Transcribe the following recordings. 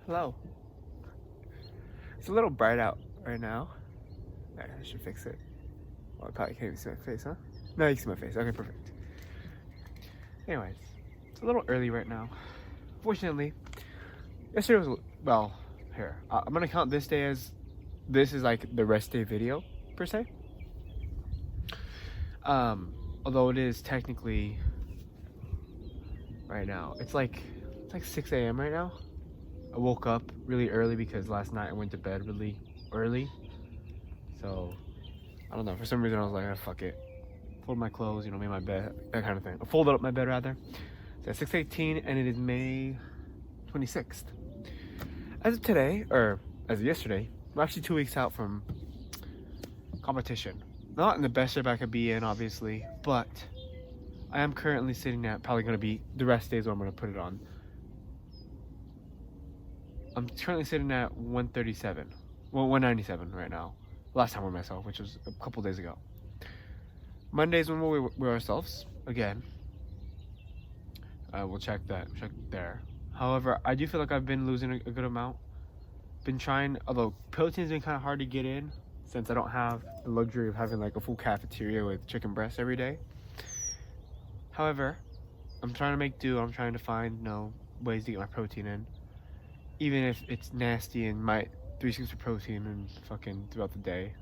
Hello. It's a little bright out right now. I should fix it. Well, I probably can't even see my face, huh? No, you can see my face. Okay, perfect. Anyways, it's a little early right now. Fortunately, yesterday was well. Here, I'm gonna count this day as this is like the rest day video per se. Um, Although it is technically right now. It's like 6 a.m. right now. I woke up really early because last night I went to bed really early. So I don't know. For some reason I was like, oh, fuck it. Fold my clothes, made my bed, that kind of thing. I folded up my bed rather. So it's 6:18 and it is May 26th. As of today, or as of yesterday, I'm actually 2 weeks out from competition. Not in the best shape I could be in, obviously, but I am currently sitting at probably going to be the rest days where I'm going to put it on. I'm currently sitting at 137, well 197 right now. Last time I weighed myself, which was a couple days ago. Mondays when we're ourselves again. We'll check there. However, I do feel like I've been losing a good amount. Been trying, although protein's been kind of hard to get in since I don't have the luxury of having like a full cafeteria with chicken breasts every day. However, I'm trying to make do. I'm trying to find ways to get my protein in, even if it's nasty and my 3 scoops of protein and fucking throughout the day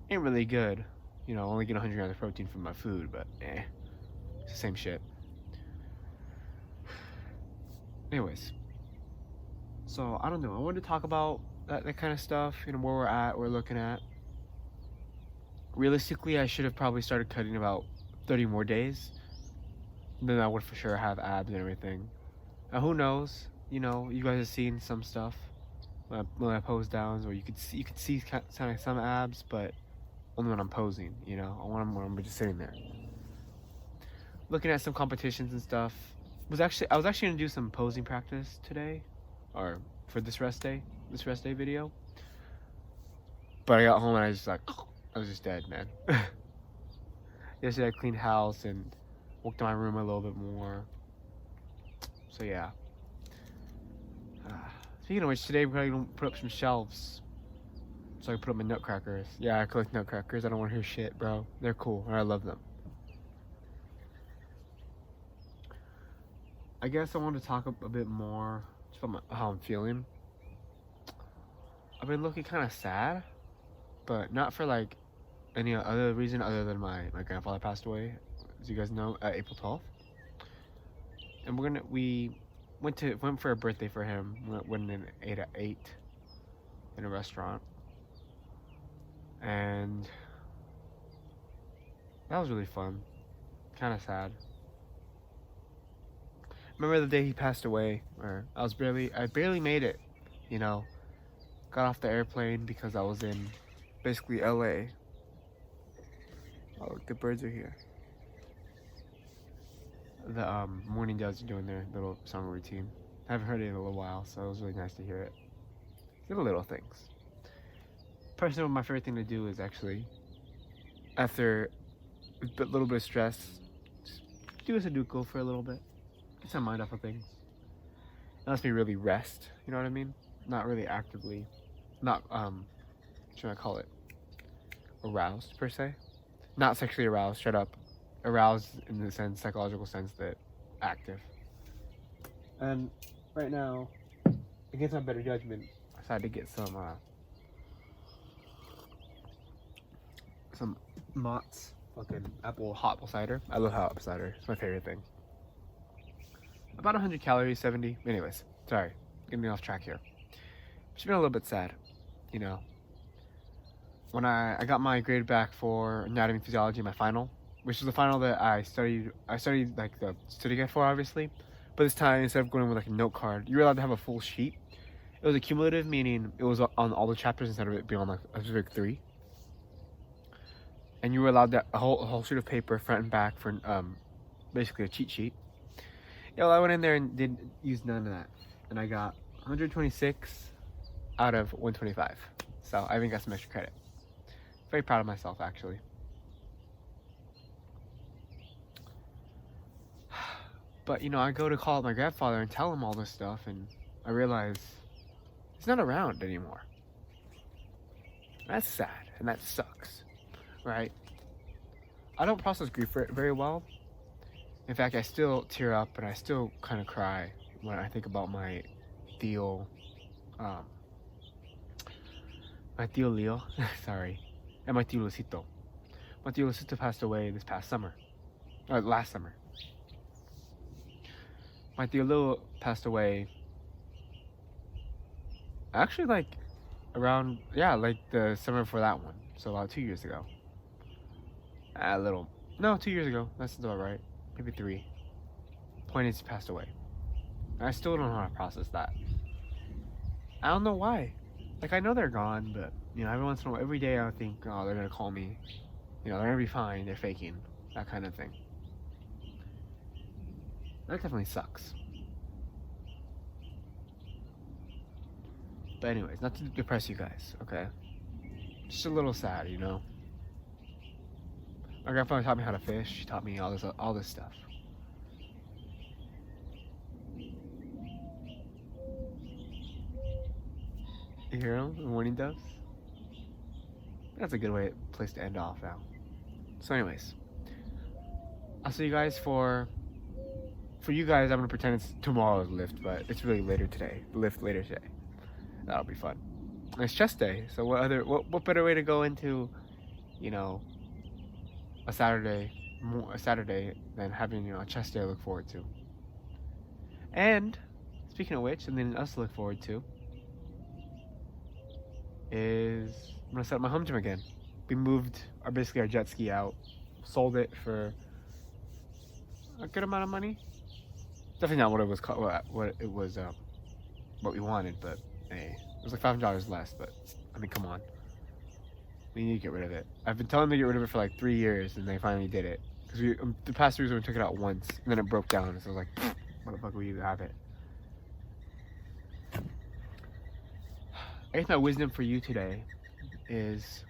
ain't really good. Only get 100 grams of protein from my food, but it's the same shit. Anyways, so I don't know. I wanted to talk about that kind of stuff. Where we're at, we're looking at. Realistically, I should have probably started cutting about 30 more days. Then I would for sure have abs and everything. Who knows? You guys have seen some stuff when I pose downs, where you could see kind of some abs, but only when I'm posing. When I'm just sitting there, looking at some competitions and stuff. I was actually gonna do some posing practice today, or for this rest day video. But I got home and I was just dead, man. Yesterday I cleaned house and worked on my room a little bit more. So yeah. Speaking of which, today we're probably gonna put up some shelves so I can put up my nutcrackers. Yeah, I collect nutcrackers. I don't want to hear shit, bro. They're cool, and I love them. I guess I want to talk a bit more just about how I'm feeling. I've been looking kind of sad, but not for like any other reason other than my grandfather passed away, as you guys know, April 12th. And we went for a birthday for him. Went and ate at 8 in a restaurant, and that was really fun. Kind of sad. Remember the day he passed away, where I barely made it. Got off the airplane because I was in basically LA. Oh, look, the birds are here. The morning doves are doing their little summer routine. I haven't heard it in a little while, so it was really nice to hear it. The little things. Personally, my favorite thing to do is actually, after a little bit of stress, just do a Sudoku for a little bit. Get my mind off of things. It lets me really rest, you know what I mean? Not really actively, not, should I call it, aroused per se? Not sexually aroused, straight up. Aroused in the psychological sense that active. And right now, against my better judgment, I decided to get some Mott's fucking hot apple cider. I love hot apple cider. It's my favorite thing. About 100 calories, 70. Anyways, sorry, getting off track here. Just been a little bit sad, When I got my grade back for anatomy and physiology, my final, which was the final that I studied like the study guide for, obviously. But this time, instead of going with like a note card, you were allowed to have a full sheet. It was accumulative, meaning it was on all the chapters instead of it being on like a specific 3. And you were allowed a whole sheet of paper, front and back, for basically a cheat sheet. Yeah, well, I went in there and didn't use none of that, and I got 126 out of 125. So I even got some extra credit. Very proud of myself, actually. But I go to call up my grandfather and tell him all this stuff, and I realize He's not around anymore. That's sad, and that sucks, right? I don't process grief very well. In fact, I still tear up and I still kind of cry when I think about my tío, um, my tío Leo, sorry, and my tío Lucito. My tío Lucito passed away this past summer, last summer. My tío Leo passed away actually like around, yeah, like the summer before that one, so about 2 years ago. 2 years ago, that's about right, maybe 3. Point is, he passed away. I still don't know how to process that. I don't know why. Like, I know they're gone, but, you know, every once in a while, every day I think, oh, they're gonna call me. You know, they're gonna be fine, they're faking. That kind of thing. That definitely sucks. But anyways, not to depress you guys, okay? Just a little sad, you know? My grandfather taught me how to fish. She taught me all this stuff. You hear them? The morning doves? That's a good place to end off now. So anyways, I'll see you guys for you guys. I'm gonna pretend it's tomorrow's lift, but it's really later today. The lift later today. That'll be fun. It's chest day, so what better way to go into, you know, a Saturday than having, you know, a chest day to look forward to. And speaking of which, something else to look forward to is I'm gonna set up my home gym again. We moved basically our jet ski out, sold it for a good amount of money. Definitely not what it was what we wanted, but hey, it was like $500 less. But I mean, come on, we need to get rid of it. I've been telling them to get rid of it for like 3 years, and they finally did it. Because the past 3 years we took it out once, and then it broke down. So I was like, what the fuck would you have it? I guess my wisdom for you today is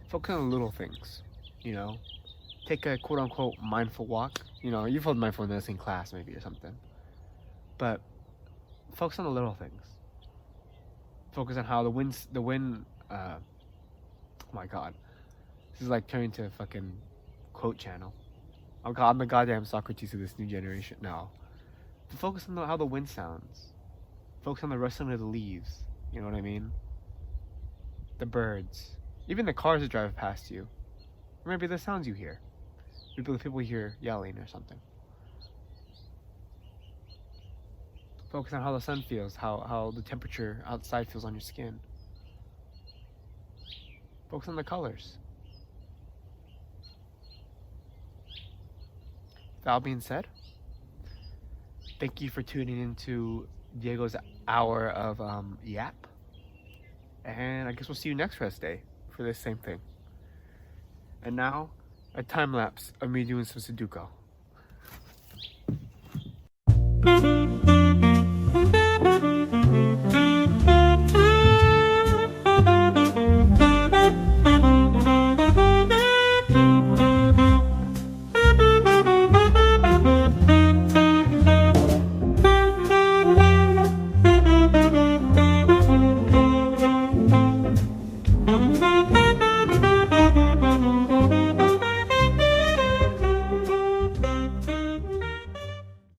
focus on the little things, you know? Take a quote-unquote mindful walk. You know, you've held mindfulness in class maybe or something. But focus on the little things. Focus on how the wind, oh my god. This is like turning to a fucking quote channel. Oh god, I'm the goddamn Socrates of this new generation now. But focus on how the wind sounds. Focus on the rustling of the leaves. You know what I mean? The birds. Even the cars that drive past you. Or maybe the sounds you hear. Maybe the people you hear yelling or something. Focus on how the sun feels, how the temperature outside feels on your skin. Focus on the colors. That all being said, thank you for tuning into Diego's hour of yap. And I guess we'll see you next rest day for this same thing. And now, a time lapse of me doing some Sudoku.